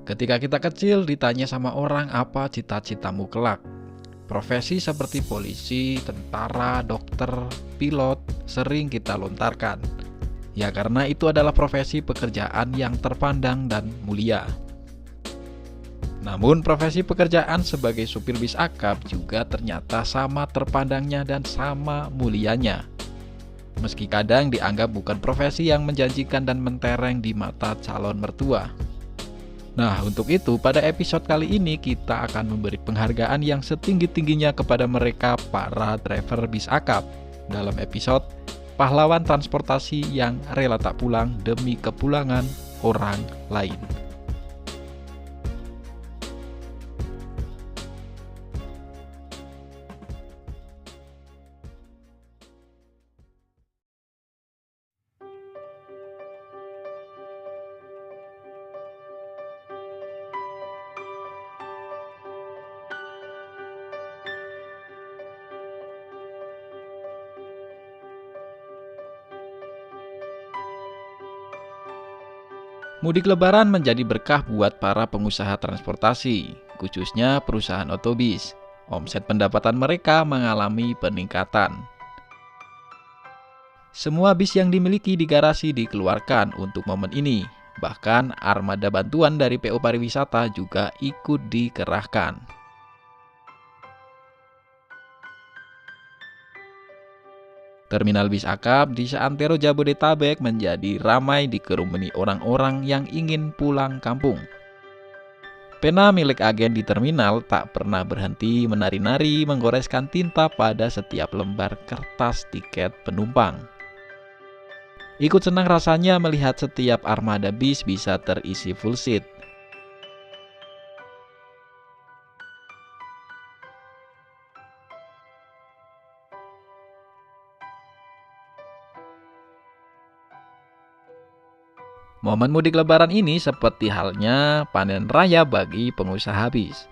Ketika kita kecil ditanya sama orang apa cita-citamu kelak. Profesi seperti polisi, tentara, dokter, pilot sering kita lontarkan. Ya karena itu adalah profesi pekerjaan yang terpandang dan mulia. Namun profesi pekerjaan sebagai supir bis akap juga ternyata sama terpandangnya dan sama mulianya. Meski kadang dianggap bukan profesi yang menjanjikan dan mentereng di mata calon mertua. Nah, untuk itu pada episode kali ini kita akan memberi penghargaan yang setinggi-tingginya kepada mereka para driver bis akap dalam episode Pahlawan Transportasi yang Rela Tak Pulang Demi Kepulangan Orang Lain. Mudik lebaran menjadi berkah buat para pengusaha transportasi, khususnya perusahaan otobis. Omset pendapatan mereka mengalami peningkatan. Semua bis yang dimiliki di garasi dikeluarkan untuk momen ini. Bahkan armada bantuan dari PO Pariwisata juga ikut dikerahkan. Terminal bis akap di seantero Jabodetabek menjadi ramai dikerumuni orang-orang yang ingin pulang kampung. Pena milik agen di terminal tak pernah berhenti menari-nari menggoreskan tinta pada setiap lembar kertas tiket penumpang. Ikut senang rasanya melihat setiap armada bis bisa terisi full seat. Momen mudik lebaran ini seperti halnya panen raya bagi pengusaha bis.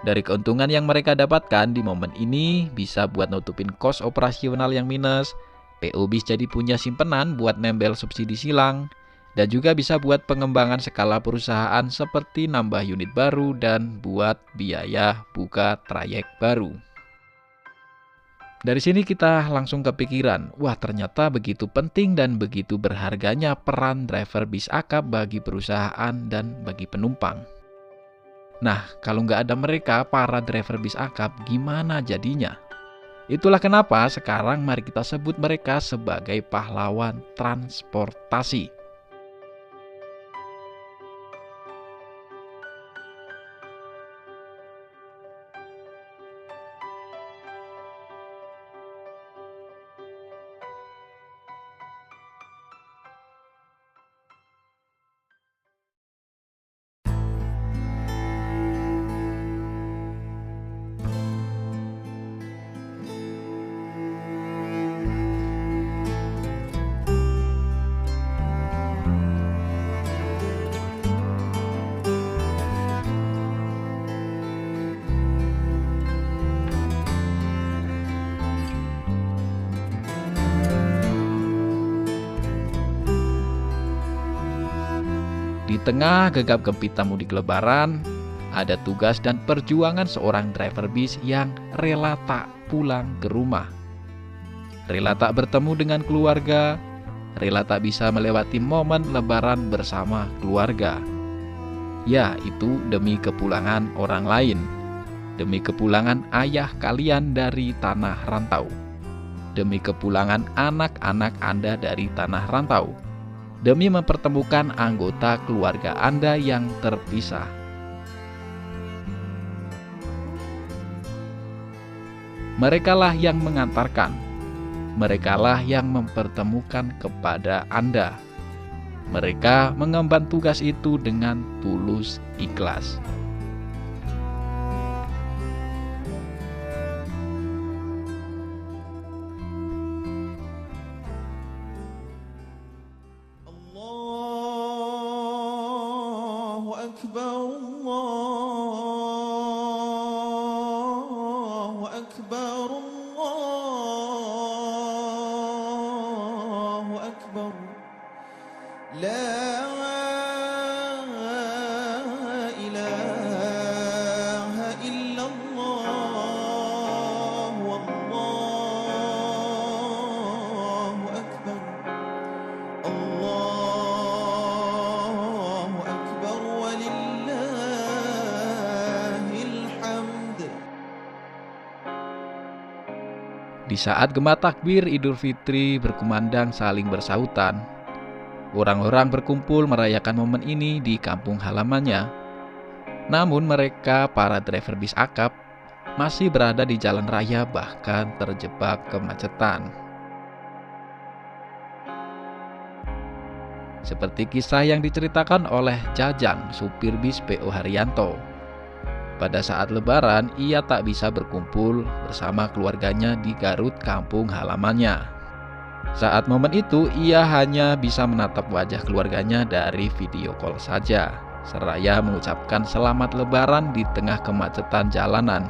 Dari keuntungan yang mereka dapatkan di momen ini bisa buat nutupin kos operasional yang minus, PO bis jadi punya simpenan buat nembel subsidi silang, dan juga bisa buat pengembangan skala perusahaan seperti nambah unit baru dan buat biaya buka trayek baru. Dari sini kita langsung kepikiran, wah ternyata begitu penting dan begitu berharganya peran driver bis akap bagi perusahaan dan bagi penumpang. Nah, kalau nggak ada mereka, para driver bis akap gimana jadinya? Itulah kenapa sekarang mari kita sebut mereka sebagai pahlawan transportasi. Di tengah gegap gempita mudik lebaran, ada tugas dan perjuangan seorang driver bis yang rela tak pulang ke rumah. Rela tak bertemu dengan keluarga, rela tak bisa melewati momen lebaran bersama keluarga. Ya, itu demi kepulangan orang lain, demi kepulangan ayah kalian dari tanah rantau, demi kepulangan anak-anak Anda dari tanah rantau, demi mempertemukan anggota keluarga Anda yang terpisah. Merekalah yang mengantarkan, merekalah yang mempertemukan kepada Anda. Mereka mengemban tugas itu dengan tulus ikhlas. Allahu Akbar, Allahu Akbar, Allahu Akbar. La Di saat gema takbir Idul Fitri berkumandang saling bersahutan, orang-orang berkumpul merayakan momen ini di kampung halamannya. Namun mereka, para driver bis akap, masih berada di jalan raya bahkan terjebak kemacetan. Seperti kisah yang diceritakan oleh Jajang, supir bis PO Haryanto. Pada saat lebaran, ia tak bisa berkumpul bersama keluarganya di Garut, kampung halamannya. Saat momen itu, ia hanya bisa menatap wajah keluarganya dari video call saja, seraya mengucapkan selamat lebaran di tengah kemacetan jalanan.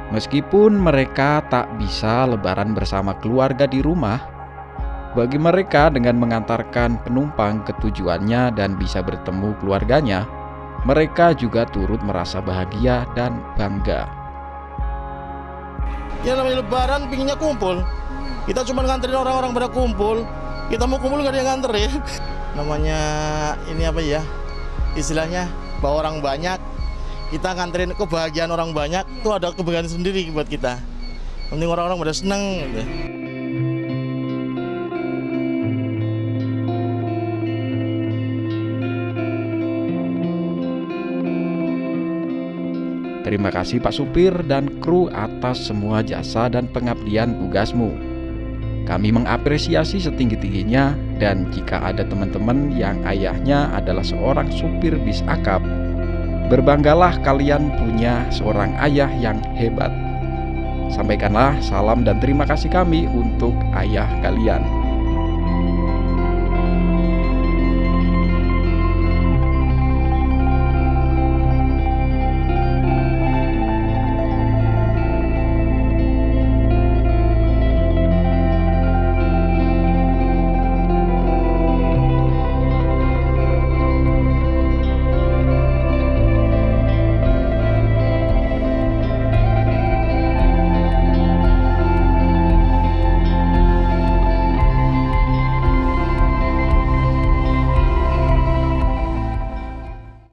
Meskipun mereka tak bisa lebaran bersama keluarga di rumah, bagi mereka dengan mengantarkan penumpang ke tujuannya dan bisa bertemu keluarganya, mereka juga turut merasa bahagia dan bangga. Ya namanya lebaran pinginnya kumpul. Kita cuma nganterin orang-orang pada kumpul. Kita mau kumpul gak ada yang nganter ya. Namanya ini apa ya, istilahnya bawa orang banyak. Kita nganterin kebahagiaan orang banyak, itu ada kebahagiaan sendiri buat kita. Penting orang-orang pada seneng gitu. Terima kasih Pak Supir dan kru atas semua jasa dan pengabdian tugasmu. Kami mengapresiasi setinggi-tingginya, dan jika ada teman-teman yang ayahnya adalah seorang supir bis akap, berbanggalah kalian punya seorang ayah yang hebat. Sampaikanlah salam dan terima kasih kami untuk ayah kalian.